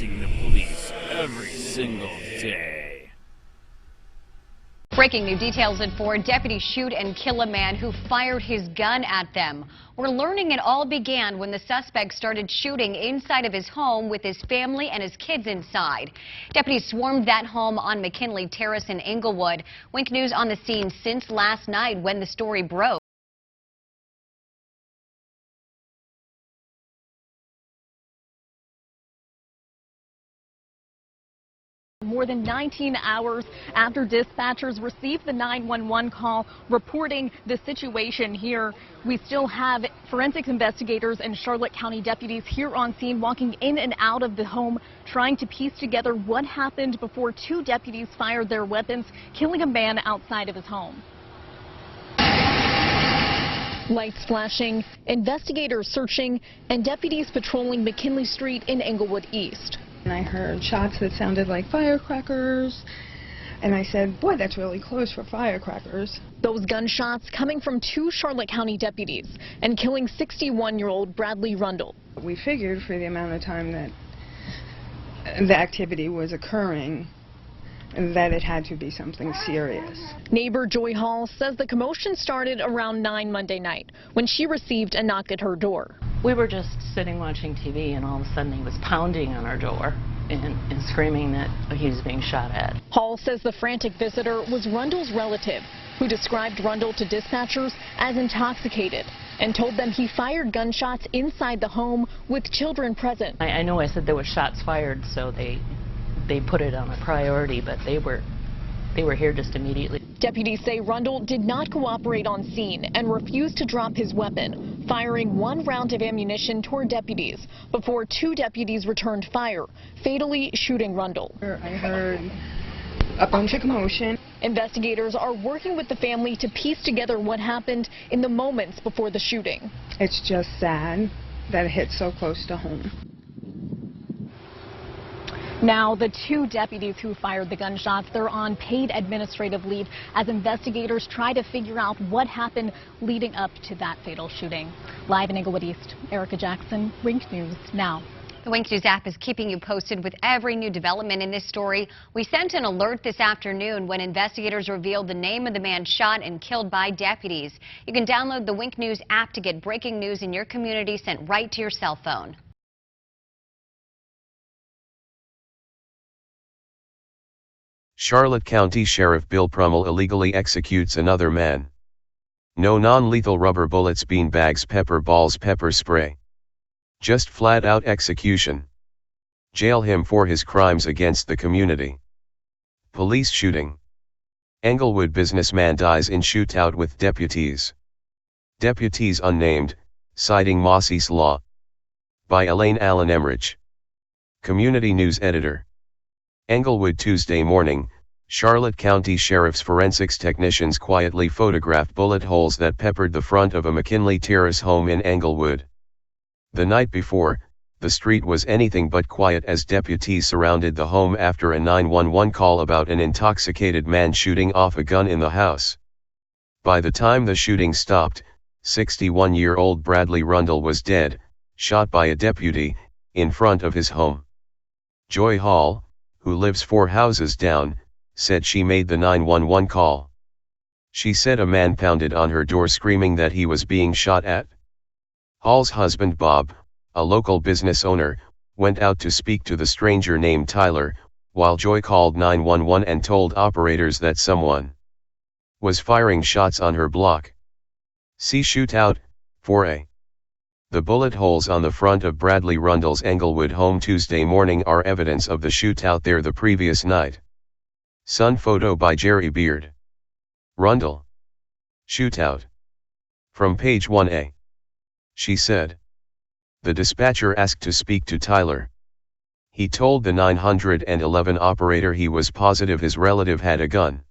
alerting the police every single day. Breaking new details at 4. Deputies shoot and kill a man who fired his gun at them. We're learning it all began when the suspect started shooting inside of his home with his family and his kids inside. Deputies swarmed that home on McKinley Terrace in Englewood. Wink News on the scene since last night when the story broke. More than 19 hours after dispatchers received the 911 call reporting the situation here, we still have forensics investigators and Charlotte County deputies here on scene walking in and out of the home trying to piece together what happened before 2 deputies fired their weapons, killing a man outside of his home. Lights flashing, investigators searching, and deputies patrolling McKinley Street in Englewood East. And I heard shots that sounded like firecrackers, and I said, boy, that's really close for firecrackers. Those gunshots coming from 2 Charlotte County deputies and killing 61-year-old Bradley Rundle. We figured for the amount of time that the activity was occurring, that it had to be something serious. Neighbor Joy Hall says the commotion started around 9 Monday night when she received a knock at her door. We were just sitting watching TV, and all of a sudden he was pounding on our door and screaming that he was being shot at. Hall says the frantic visitor was Rundle's relative, who described Rundle to dispatchers as intoxicated and told them he fired gunshots inside the home with children present. I know I said there were shots fired, so they put it on a priority, but they were here just immediately. Deputies say Rundle did not cooperate on scene and refused to drop his weapon, firing 1 round of ammunition toward deputies before 2 deputies returned fire, fatally shooting Rundle. I heard a bunch of commotion. Investigators are working with the family to piece together what happened in the moments before the shooting. It's just sad that it hit so close to home. Now, the 2 deputies who fired the gunshots, they're on paid administrative leave as investigators try to figure out what happened leading up to that fatal shooting. Live in Englewood East, Erica Jackson, Wink News Now. The Wink News app is keeping you posted with every new development in this story. We sent an alert this afternoon when investigators revealed the name of the man shot and killed by deputies. You can download the Wink News app to get breaking news in your community sent right to your cell phone. Charlotte County Sheriff Bill Prummell illegally executes another man. No non-lethal rubber bullets, bean bags, pepper balls, pepper spray. Just flat-out execution. Jail him for his crimes against the community. Police shooting. Englewood businessman dies in shootout with deputies. Deputies unnamed, citing Mossy's Law. By Elaine Allen Emrich. Community News Editor. Englewood Tuesday morning, Charlotte County Sheriff's forensics technicians quietly photographed bullet holes that peppered the front of a McKinley Terrace home in Englewood. The night before, the street was anything but quiet as deputies surrounded the home after a 911 call about an intoxicated man shooting off a gun in the house. By the time the shooting stopped, 61-year-old Bradley Rundle was dead, shot by a deputy, in front of his home. Joy Hall, who lives 4 houses down, said she made the 911 call. She said a man pounded on her door screaming that he was being shot at. Hall's husband Bob, a local business owner, went out to speak to the stranger named Tyler, while Joy called 911 and told operators that someone was firing shots on her block. See Shootout, 4A. The bullet holes on the front of Bradley Rundle's Englewood home Tuesday morning are evidence of the shootout there the previous night. Sun photo by Jerry Beard. Rundle. Shootout. From page 1A. She said. The dispatcher asked to speak to Tyler. He told the 911 operator he was positive his relative had a gun.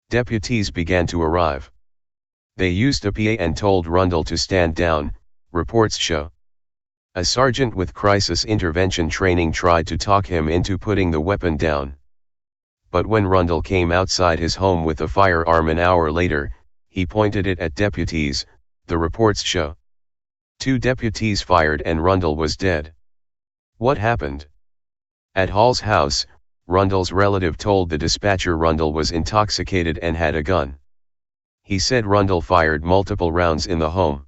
Deputies began to arrive. They used a PA and told Rundle to stand down, reports show. A sergeant with crisis intervention training tried to talk him into putting the weapon down. But when Rundle came outside his home with a firearm an hour later, he pointed it at deputies, the reports show. 2 deputies fired and Rundle was dead. What happened? At Hall's house, Rundle's relative told the dispatcher Rundle was intoxicated and had a gun. He said Rundle fired multiple rounds in the home.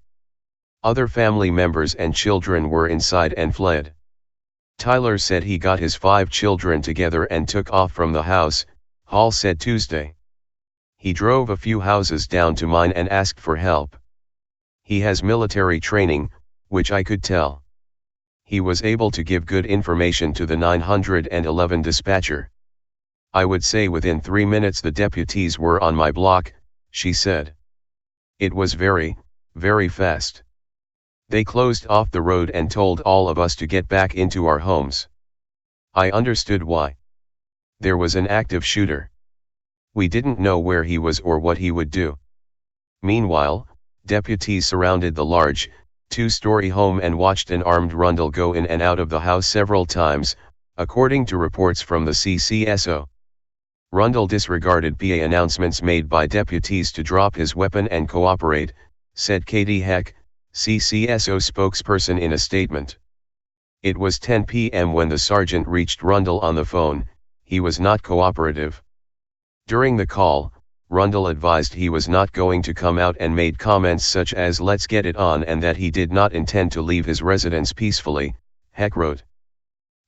Other family members and children were inside and fled. Tyler said he got his 5 children together and took off from the house, Hall said Tuesday. He drove a few houses down to mine and asked for help. He has military training, which I could tell. He was able to give good information to the 911 dispatcher. I would say within 3 minutes the deputies were on my block, she said. It was very, very fast. They closed off the road and told all of us to get back into our homes. I understood why. There was an active shooter. We didn't know where he was or what he would do. Meanwhile, deputies surrounded the large, 2-story home and watched an armed Rundle go in and out of the house several times, according to reports from the CCSO. Rundle disregarded PA announcements made by deputies to drop his weapon and cooperate, said Katie Heck, CCSO spokesperson in a statement. It was 10 p.m. when the sergeant reached Rundle on the phone. He was not cooperative. During the call, Rundle advised he was not going to come out and made comments such as "let's get it on" and that he did not intend to leave his residence peacefully, Heck wrote.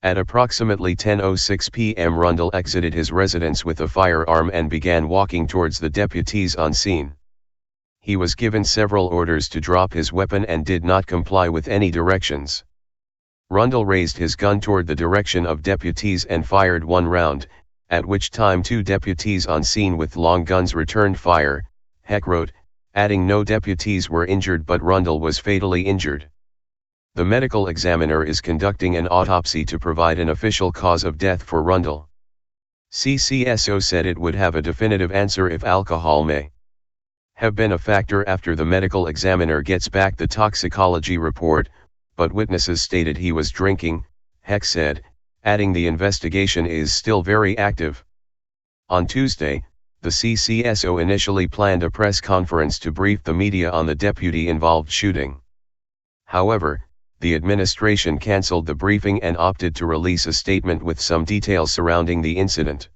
At approximately 10:06 p.m. Rundle exited his residence with a firearm and began walking towards the deputies on scene. He was given several orders to drop his weapon and did not comply with any directions. Rundle raised his gun toward the direction of deputies and fired 1 round, at which time 2 deputies on scene with long guns returned fire, Heck wrote, adding no deputies were injured but Rundle was fatally injured. The medical examiner is conducting an autopsy to provide an official cause of death for Rundle. CCSO said it would have a definitive answer if alcohol may have been a factor after the medical examiner gets back the toxicology report, but witnesses stated he was drinking, Heck said, adding the investigation is still very active. On Tuesday, the CCSO initially planned a press conference to brief the media on the deputy-involved shooting. However, the administration cancelled the briefing and opted to release a statement with some details surrounding the incident.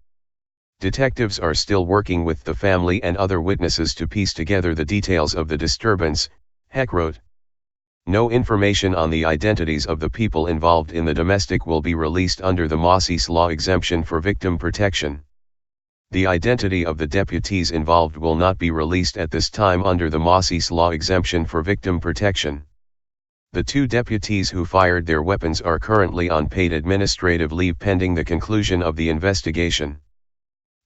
Detectives are still working with the family and other witnesses to piece together the details of the disturbance, Heck wrote. No information on the identities of the people involved in the domestic will be released under the Mossy's law exemption for victim protection. The identity of the deputies involved will not be released at this time under the Mossy's law exemption for victim protection. The 2 deputies who fired their weapons are currently on paid administrative leave pending the conclusion of the investigation.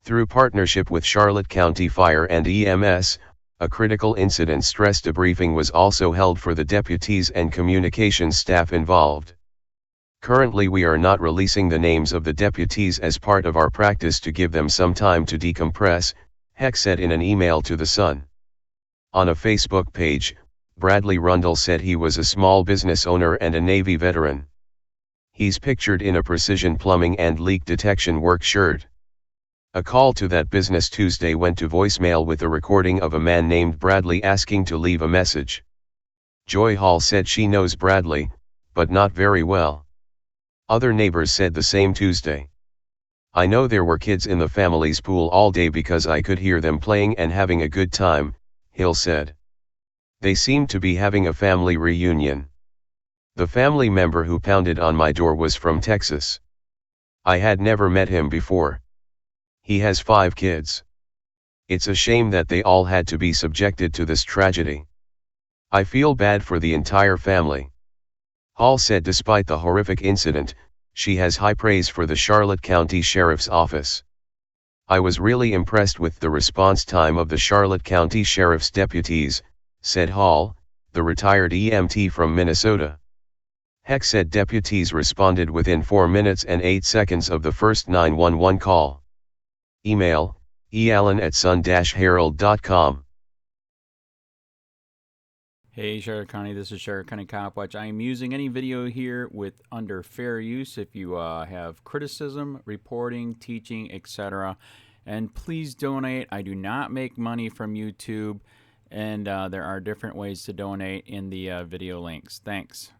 Through partnership with Charlotte County Fire and EMS, a critical incident stress debriefing was also held for the deputies and communications staff involved. Currently we are not releasing the names of the deputies as part of our practice to give them some time to decompress, Heck said in an email to The Sun. On a Facebook page, Bradley Rundle said he was a small business owner and a Navy veteran. He's pictured in a precision plumbing and leak detection work shirt. A call to that business Tuesday went to voicemail with a recording of a man named Bradley asking to leave a message. Joy Hall said she knows Bradley, but not very well. Other neighbors said the same Tuesday. I know there were kids in the family's pool all day because I could hear them playing and having a good time, Hill said. They seemed to be having a family reunion. The family member who pounded on my door was from Texas. I had never met him before. He has 5 kids. It's a shame that they all had to be subjected to this tragedy. I feel bad for the entire family. Hall said despite the horrific incident, she has high praise for the Charlotte County Sheriff's Office. I was really impressed with the response time of the Charlotte County Sheriff's deputies, said Hall, the retired EMT from Minnesota. Heck said deputies responded within 4 minutes and 8 seconds of the first 911 call. Email, eallen@sun-herald.com. Hey Charlotte County, this is Charlotte County Cop Watch. I am using any video here with under fair use if you have criticism, reporting, teaching, etc. And please donate. I do not make money from YouTube, and there are different ways to donate in the video links. Thanks.